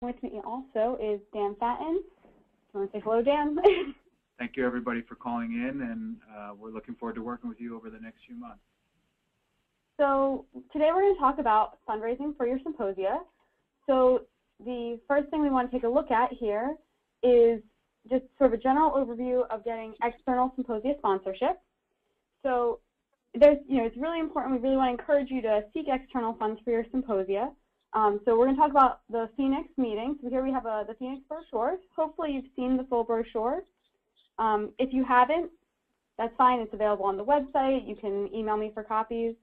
With me also is Dan Fatton. Do you want to say hello, Dan? Thank you, everybody, for calling in, and we're looking forward to working with you over the next few months. So today we're going to talk about fundraising for your symposia. So the first thing we want to take a look at here is just sort of a general overview of getting external symposia sponsorship. So it's really important. We really want to encourage you to seek external funds for your symposia. So we're going to talk about the Phoenix meeting. So here we have the Phoenix brochure. Hopefully you've seen the full brochure. If you haven't, that's fine. It's available on the website. You can email me for copies.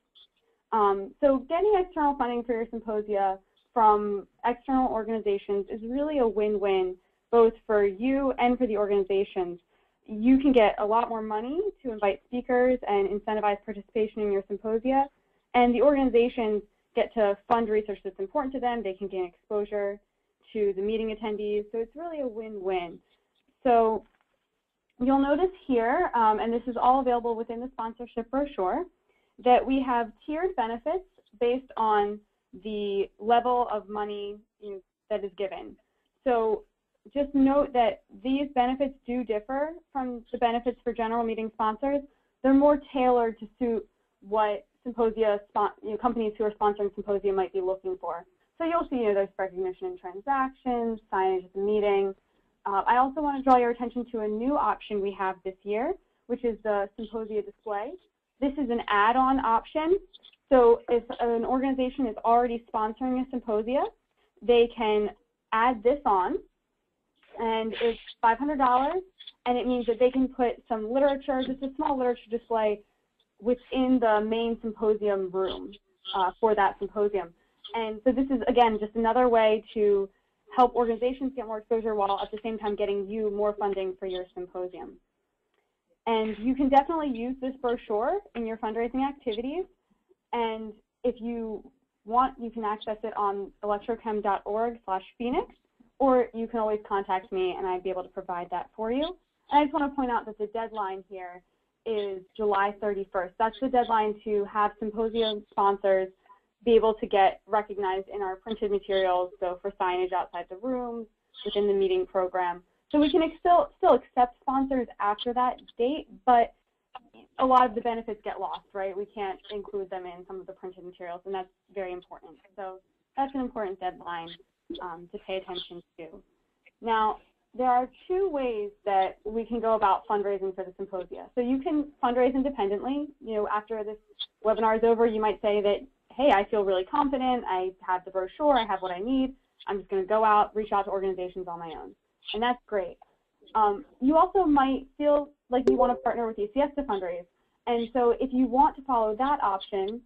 So getting external funding for your symposia from external organizations is really a win-win, both for you and for the organizations. You can get a lot more money to invite speakers and incentivize participation in your symposia, and the organizations get to fund research that's important to them. They can gain exposure to the meeting attendees, so it's really a win-win. So you'll notice here, and this is all available within the sponsorship brochure, that we have tiered benefits based on the level of money that is given. So just note that these benefits do differ from the benefits for general meeting sponsors. They're more tailored to suit what symposia companies who are sponsoring symposia might be looking for. So you'll see there's recognition in transactions, signage at the meeting. I also want to draw your attention to a new option we have this year, which is the symposia display. This is an add-on option. So if an organization is already sponsoring a symposia, they can add this on, and it's $500, and it means that they can put some literature, just a small literature display, within the main symposium room for that symposium. And so this is, again, just another way to help organizations get more exposure while at the same time getting you more funding for your symposium. And you can definitely use this brochure in your fundraising activities. And if you want, you can access it on electrochem.org/Phoenix, or you can always contact me and I'd be able to provide that for you. And I just want to point out that the deadline here is July 31st. That's the deadline to have symposium sponsors be able to get recognized in our printed materials, so for signage outside the rooms, within the meeting program. So we can still accept sponsors after that date, but a lot of the benefits get lost, right? We can't include them in some of the printed materials, and that's very important. So that's an important deadline to pay attention to. Now, there are two ways that we can go about fundraising for the symposia. So you can fundraise independently. After this webinar is over, you might say that, hey, I feel really confident, I have the brochure, I have what I need, I'm just going to go out, reach out to organizations on my own. And that's great. You also might feel like you want to partner with ECS to fundraise. And so if you want to follow that option,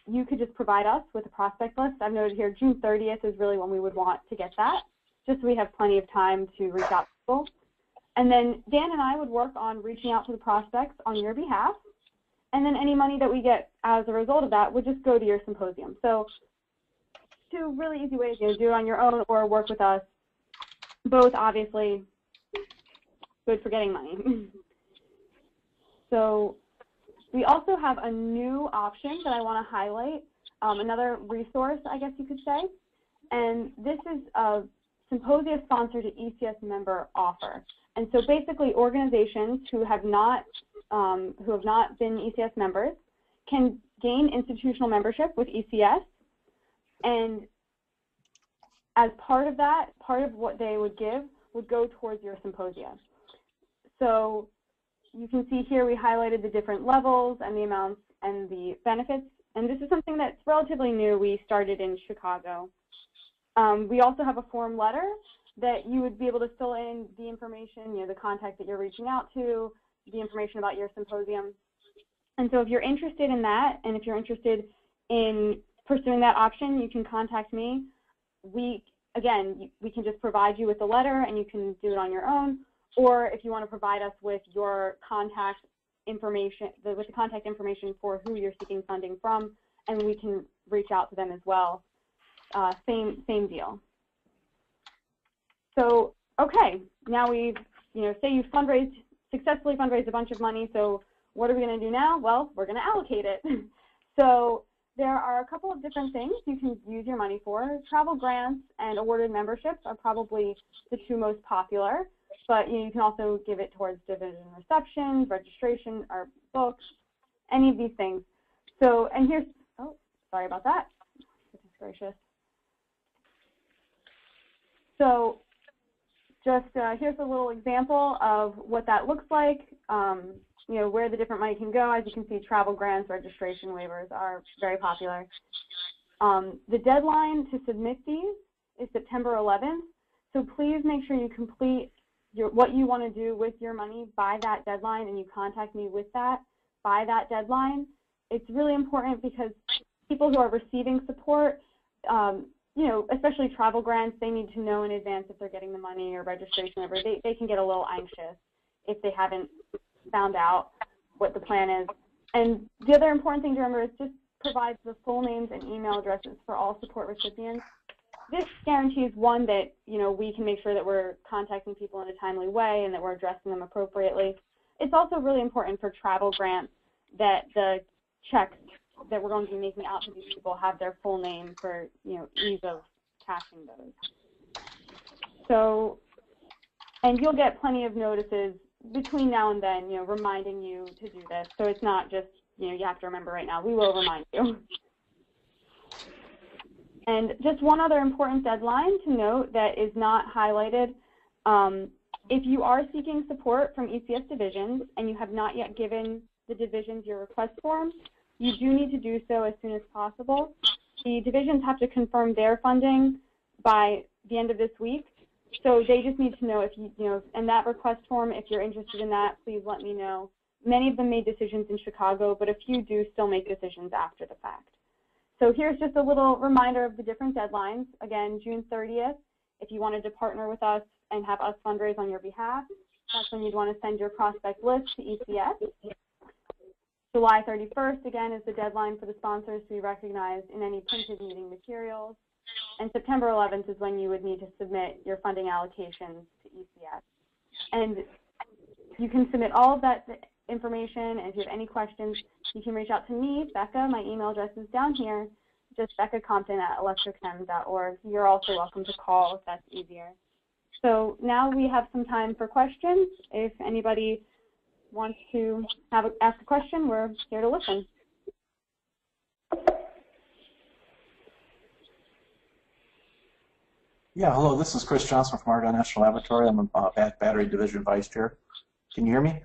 you could just provide us with a prospect list. I've noted here June 30th is really when we would want to get that, just so we have plenty of time to reach out to people. And then Dan and I would work on reaching out to the prospects on your behalf. And then any money that we get as a result of that would just go to your symposium. So two really easy ways, do it on your own or work with us. Both obviously good for getting money. So we also have a new option that I want to highlight, another resource, I guess you could say. And this is a symposia sponsored ECS member offer. And so basically organizations who have not been ECS members can gain institutional membership with ECS, and as part of that, part of what they would give would go towards your symposia. So you can see here we highlighted the different levels and the amounts and the benefits, and this is something that's relatively new. We started in Chicago. We also have a form letter that you would be able to fill in the information, the contact that you're reaching out to, the information about your symposium. And so if you're interested in that, and if you're interested in pursuing that option, you can contact me. We can just provide you with the letter and you can do it on your own, or if you want to provide us with your contact information, with the contact information for who you're seeking funding from, and we can reach out to them as well. Same deal. So, okay, now we've, say you successfully fundraised a bunch of money, so what are we going to do now? Well, we're going to allocate it. So there are a couple of different things you can use your money for. Travel grants and awarded memberships are probably the two most popular, but you can also give it towards division receptions, registration, or books, any of these things. So, and here's, oh, sorry about that. Goodness gracious. So, just here's a little example of what that looks like. You know, where the different money can go. As you can see, travel grants, registration waivers are very popular. The deadline to submit these is September 11th, so please make sure you complete what you want to do with your money by that deadline, and you contact me with that by that deadline. It's really important because people who are receiving support, you know, especially travel grants, they need to know in advance if they're getting the money or registration, whatever. They can get a little anxious if they haven't found out what the plan is. And the other important thing to remember is just provide the full names and email addresses for all support recipients. This guarantees, one, that, you know, we can make sure that we're contacting people in a timely way and that we're addressing them appropriately. It's also really important for travel grants that the checks that we're going to be making out to these people have their full name for, you know, ease of cashing those. So, and you'll get plenty of notices between now and then, you know, reminding you to do this. So it's not just, you know, you have to remember right now. We will remind you. And just one other important deadline to note that is not highlighted. If you are seeking support from ECS divisions and you have not yet given the divisions your request form, you do need to do so as soon as possible. The divisions have to confirm their funding by the end of this week. So they just need to know if you know, and that request form, if you're interested in that, please let me know. Many of them made decisions in Chicago, but a few do still make decisions after the fact. So here's just a little reminder of the different deadlines. Again, June 30th, if you wanted to partner with us and have us fundraise on your behalf, that's when you'd want to send your prospect list to ECS. July 31st, again, is the deadline for the sponsors to be recognized in any printed meeting materials. And September 11th is when you would need to submit your funding allocations to ECS. And you can submit all of that information, and if you have any questions, you can reach out to me, Becca. My email address is down here, just becca.compton@electrochem.org. You're also welcome to call if that's easier. So now we have some time for questions. If anybody wants to ask a question, we're here to listen. Yeah, hello, this is Chris Johnson from Argonne National Laboratory. I'm a Battery Division Vice Chair. Can you hear me?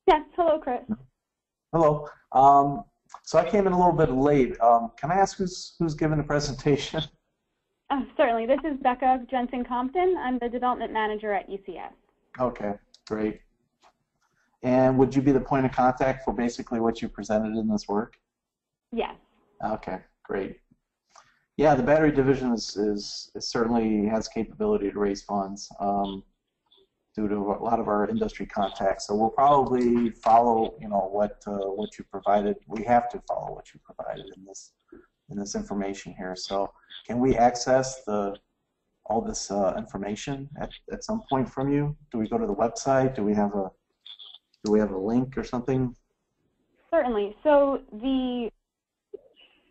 Yes, hello, Chris. Hello. So I came in a little bit late. Can I ask who's giving the presentation? Certainly. This is Becca Jensen Compton. I'm the Development Manager at ECS. Okay, great. And would you be the point of contact for basically what you presented in this work? Yes. Okay, great. Yeah, the battery division is certainly has capability to raise funds due to a lot of our industry contacts. So we'll probably follow, you know, what you provided. We have to follow what you provided in this information here. So can we access all this information at some point from you? Do we go to the website? Do we have a link or something? Certainly. So the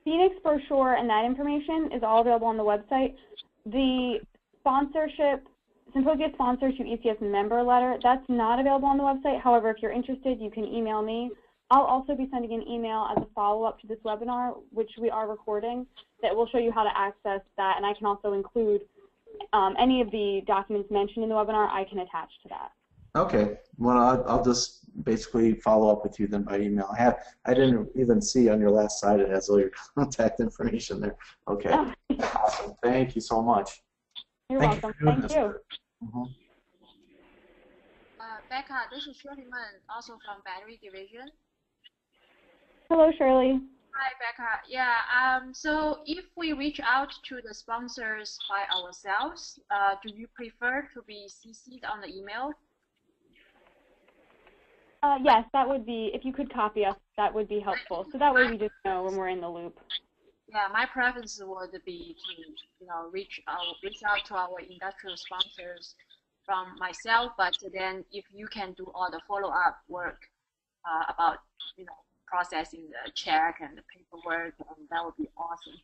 Phoenix brochure and that information is all available on the website. The sponsorship, Symposia sponsors to ECS member letter, that's not available on the website. However, if you're interested, you can email me. I'll also be sending an email as a follow-up to this webinar, which we are recording, that will show you how to access that, and I can also include any of the documents mentioned in the webinar. I can attach to that. Okay. Well, I'll just basically follow up with you then by email. I didn't even see on your last slide it has all your contact information there. Okay. Oh. Awesome. Thank you so much. You're welcome. Thank you. Becca, this is Shirley Mun, also from Battery Division. Hello, Shirley. Hi, Becca. Yeah. So if we reach out to the sponsors by ourselves, do you prefer to be CC'd on the email? Yes, that would be, if you could copy us, that would be helpful. So that way we just know when we're in the loop. Yeah, my preference would be to, reach out to our industrial sponsors from myself, but then if you can do all the follow-up work about, processing the check and the paperwork, and that would be awesome.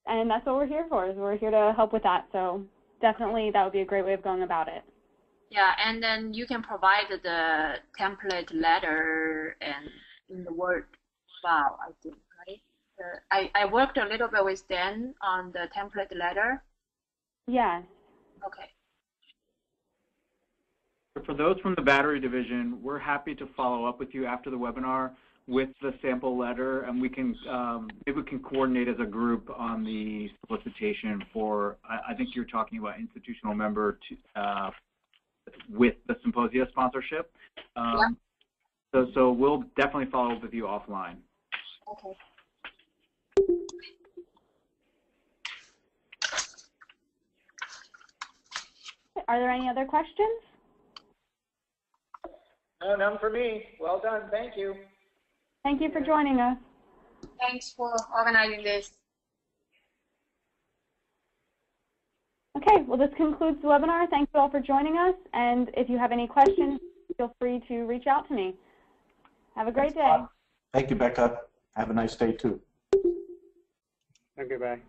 And that's what we're here for, is we're here to help with that. So definitely that would be a great way of going about it. Yeah, and then you can provide the template letter and in the Word file, I think, right? I worked a little bit with Dan on the template letter. Yeah. Okay. For those from the battery division, we're happy to follow up with you after the webinar with the sample letter, and we can maybe we can coordinate as a group on the solicitation for. I think you're talking about institutional member to, with the Symposia sponsorship. Yeah. So we'll definitely follow up with you offline. Okay. Are there any other questions? No, none for me. Well done. Thank you. Thank you for joining us. Thanks for organizing this. Okay, well, this concludes the webinar. Thank you all for joining us. And if you have any questions, feel free to reach out to me. Have a great day. Thank you, Becca. Have a nice day, too. Okay, bye.